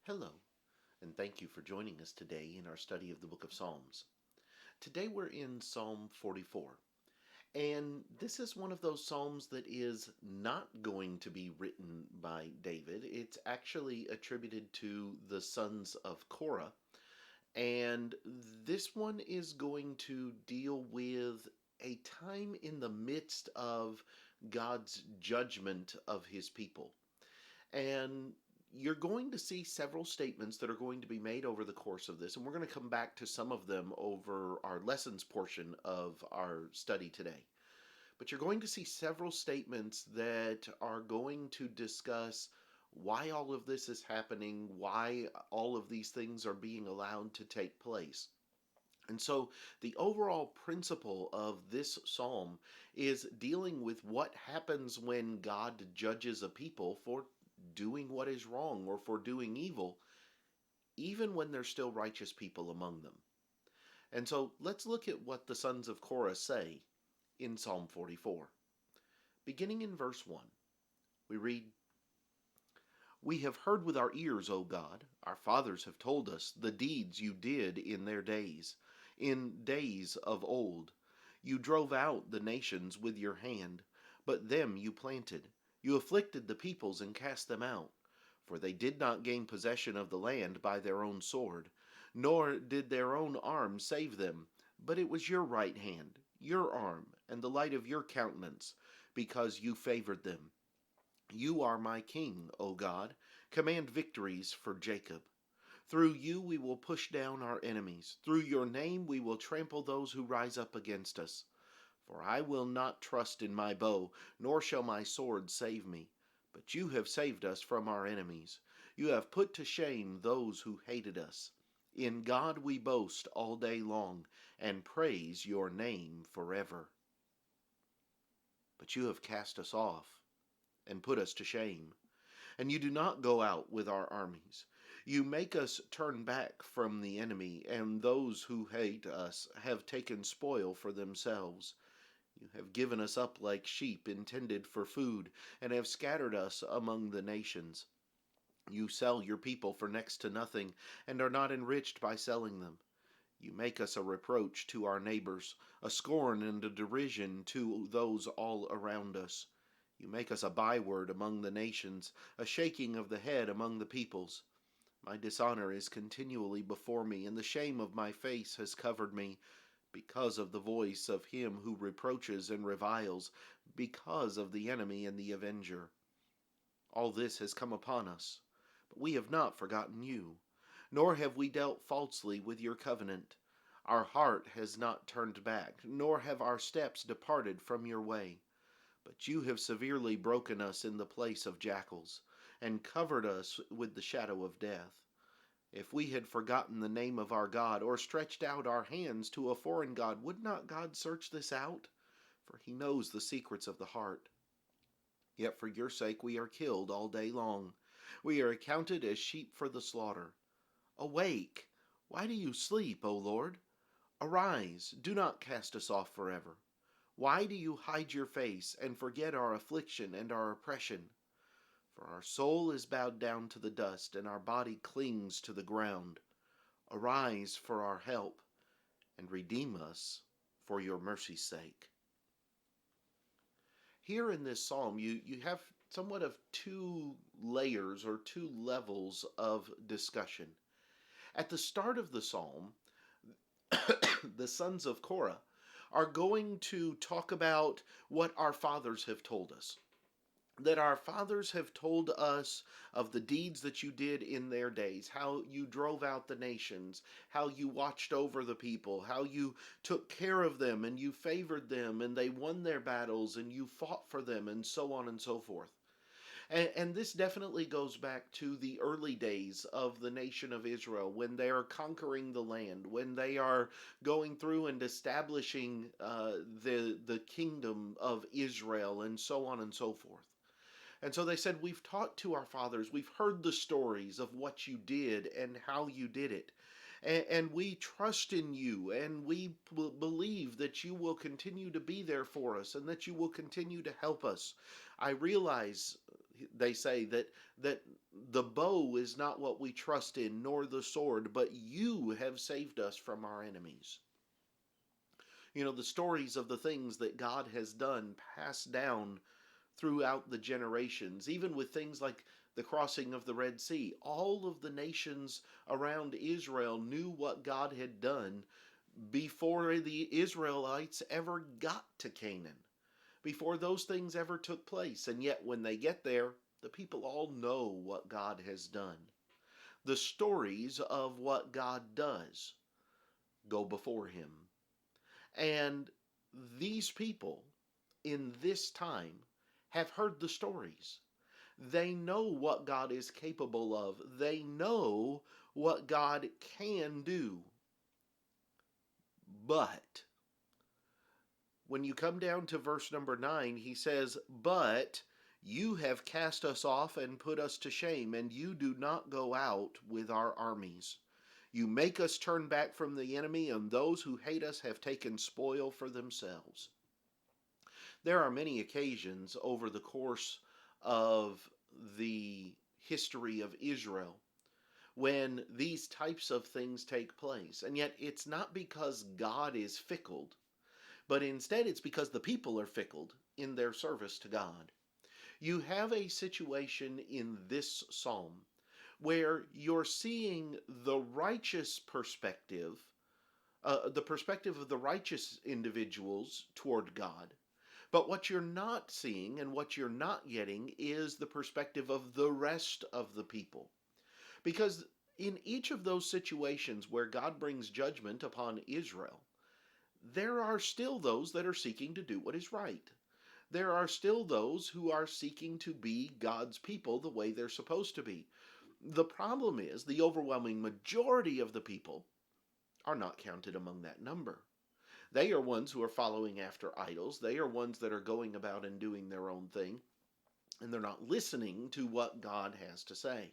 Hello, and thank you for joining us today in our study of the book of Psalms. Today we're in Psalm 44, and this is one of those Psalms that is not going to be written by David. It's actually attributed to the sons of Korah, and this one is going to deal with a time in the midst of God's judgment of his people. And you're going to see several statements that are going to be made over the course of this, and we're going to come back to some of them over our lessons portion of our study today. But you're going to see several statements that are going to discuss why all of this is happening, why all of these things are being allowed to take place. And so the overall principle of this psalm is dealing with what happens when God judges a people for doing what is wrong or for doing evil, even when there's still righteous people among them. And so let's look at what the sons of Korah say in Psalm 44. Beginning in verse 1, we read, "We have heard with our ears, O God, our fathers have told us the deeds you did in their days, in days of old. You drove out the nations with your hand, but them you planted. You afflicted the peoples and cast them out. For they did not gain possession of the land by their own sword, nor did their own arm save them, but it was your right hand, your arm, and the light of your countenance, because you favored them. You are my king, O God. Command victories for Jacob. Through you we will push down our enemies. Through your name we will trample those who rise up against us. For I will not trust in my bow, nor shall my sword save me. But you have saved us from our enemies. You have put to shame those who hated us. In God we boast all day long, and praise your name forever. But you have cast us off and put us to shame. And you do not go out with our armies. You make us turn back from the enemy, and those who hate us have taken spoil for themselves. You have given us up like sheep intended for food, and have scattered us among the nations. You sell your people for next to nothing, and are not enriched by selling them. You make us a reproach to our neighbors, a scorn and a derision to those all around us. You make us a byword among the nations, a shaking of the head among the peoples. My dishonor is continually before me, and the shame of my face has covered me, because of the voice of him who reproaches and reviles, because of the enemy and the avenger. All this has come upon us, but we have not forgotten you, nor have we dealt falsely with your covenant. Our heart has not turned back, nor have our steps departed from your way. But you have severely broken us in the place of jackals, and covered us with the shadow of death. If we had forgotten the name of our God, or stretched out our hands to a foreign God, would not God search this out? For he knows the secrets of the heart. Yet for your sake we are killed all day long. We are accounted as sheep for the slaughter. Awake! Why do you sleep, O Lord? Arise, do not cast us off forever. Why do you hide your face and forget our affliction and our oppression? For our soul is bowed down to the dust, and our body clings to the ground. Arise for our help, and redeem us for your mercy's sake. Here in this psalm, you have somewhat of two layers or two levels of discussion. At the start of the psalm, the sons of Korah are going to talk about what our fathers have told us. That our fathers have told us of the deeds that you did in their days, how you drove out the nations, how you watched over the people, how you took care of them and you favored them and they won their battles and you fought for them, and so on and so forth. And this definitely goes back to the early days of the nation of Israel, when they are conquering the land, when they are going through and establishing the kingdom of Israel, and so on and so forth. And so they said, we've taught to our fathers, we've heard the stories of what you did and how you did it. And we trust in you, and we believe that you will continue to be there for us, and that you will continue to help us. I realize they say that the bow is not what we trust in, nor the sword, but you have saved us from our enemies. You know, the stories of the things that God has done passed down throughout the generations, even with things like the crossing of the Red Sea. All of the nations around Israel knew what God had done before the Israelites ever got to Canaan, before those things ever took place. And yet, when they get there, the people all know what God has done. The stories of what God does go before him. And these people in this time have heard the stories. They know what God is capable of. They know what God can do. But when you come down to verse number 9, he says, "But you have cast us off and put us to shame, and you do not go out with our armies. You make us turn back from the enemy, and those who hate us have taken spoil for themselves." There are many occasions over the course of the history of Israel when these types of things take place. And yet it's not because God is fickle, but instead it's because the people are fickle in their service to God. You have a situation in this psalm where you're seeing the righteous perspective, the perspective of the righteous individuals toward God. But what you're not seeing and what you're not getting is the perspective of the rest of the people. Because in each of those situations where God brings judgment upon Israel, there are still those that are seeking to do what is right. There are still those who are seeking to be God's people the way they're supposed to be. The problem is the overwhelming majority of the people are not counted among that number. They are ones who are following after idols. They are ones that are going about and doing their own thing, and they're not listening to what God has to say.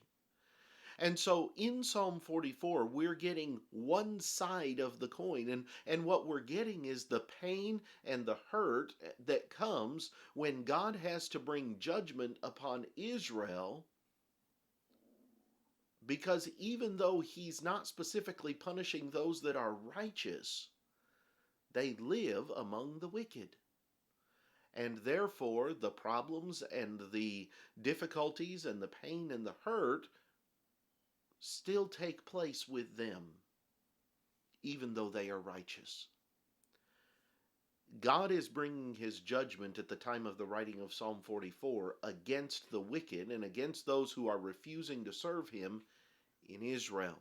And so in Psalm 44, we're getting one side of the coin, and what we're getting is the pain and the hurt that comes when God has to bring judgment upon Israel, because even though he's not specifically punishing those that are righteous, they live among the wicked. And therefore, the problems and the difficulties and the pain and the hurt still take place with them, even though they are righteous. God is bringing his judgment at the time of the writing of Psalm 44 against the wicked and against those who are refusing to serve him in Israel.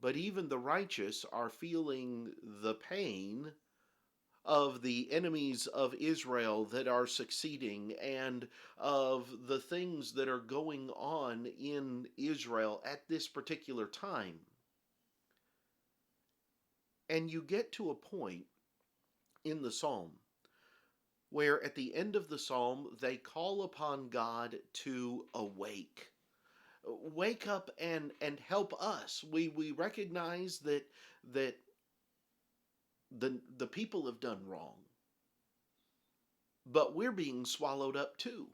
But even the righteous are feeling the pain of the enemies of Israel that are succeeding and of the things that are going on in Israel at this particular time. And you get to a point in the psalm where at the end of the psalm they call upon God to awake. Wake up and help us. We recognize that the people have done wrong, but we're being swallowed up too.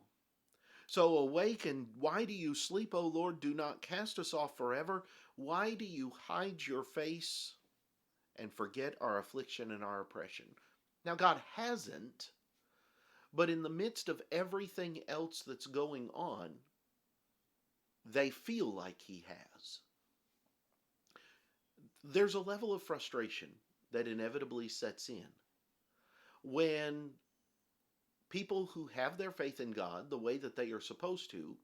So awake, and why do you sleep, O Lord? Do not cast us off forever. Why do you hide your face and forget our affliction and our oppression? Now, God hasn't, but in the midst of everything else that's going on, they feel like he has. There's a level of frustration that inevitably sets in when people who have their faith in God the way that they are supposed to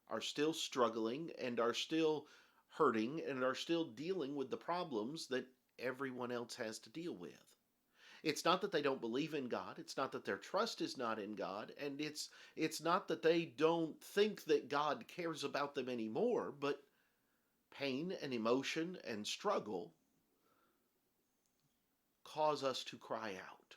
are still struggling and are still hurting and are still dealing with the problems that everyone else has to deal with. It's not that they don't believe in God. It's not that their trust is not in God. And it's not that they don't think that God cares about them anymore, but pain and emotion and struggle cause us to cry out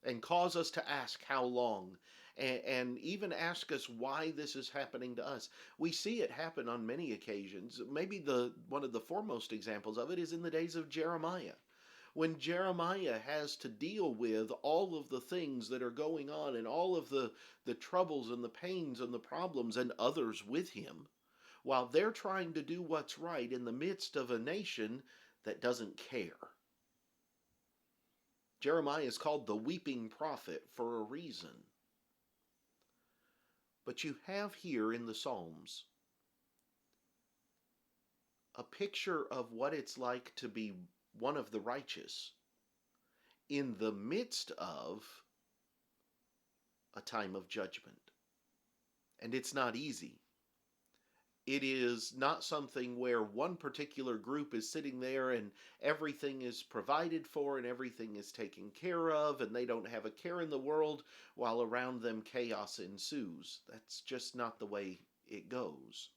and cause us to ask how long, and even ask us why this is happening to us. We see it happen on many occasions. Maybe one of the foremost examples of it is in the days of Jeremiah, when Jeremiah has to deal with all of the things that are going on and all of the troubles and the pains and the problems and others with him, while they're trying to do what's right in the midst of a nation that doesn't care. Jeremiah is called the weeping prophet for a reason. But you have here in the Psalms a picture of what it's like to be one of the righteous in the midst of a time of judgment. And it's not easy. It is not something where one particular group is sitting there and everything is provided for and everything is taken care of and they don't have a care in the world while around them chaos ensues. That's just not the way it goes.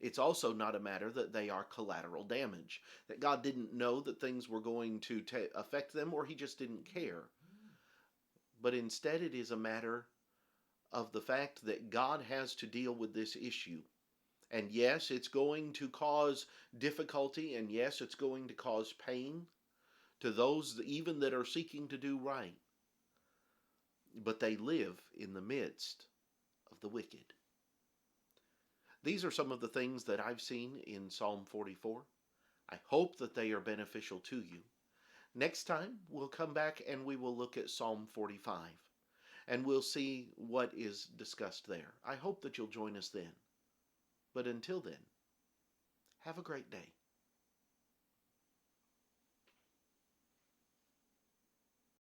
It's also not a matter that they are collateral damage, that God didn't know that things were going to affect them or he just didn't care. But instead it is a matter of the fact that God has to deal with this issue. And yes, it's going to cause difficulty, and yes, it's going to cause pain to those even that are seeking to do right. But they live in the midst of the wicked. These are some of the things that I've seen in Psalm 44. I hope that they are beneficial to you. Next time, we'll come back and we will look at Psalm 45. And we'll see what is discussed there. I hope that you'll join us then. But until then, have a great day.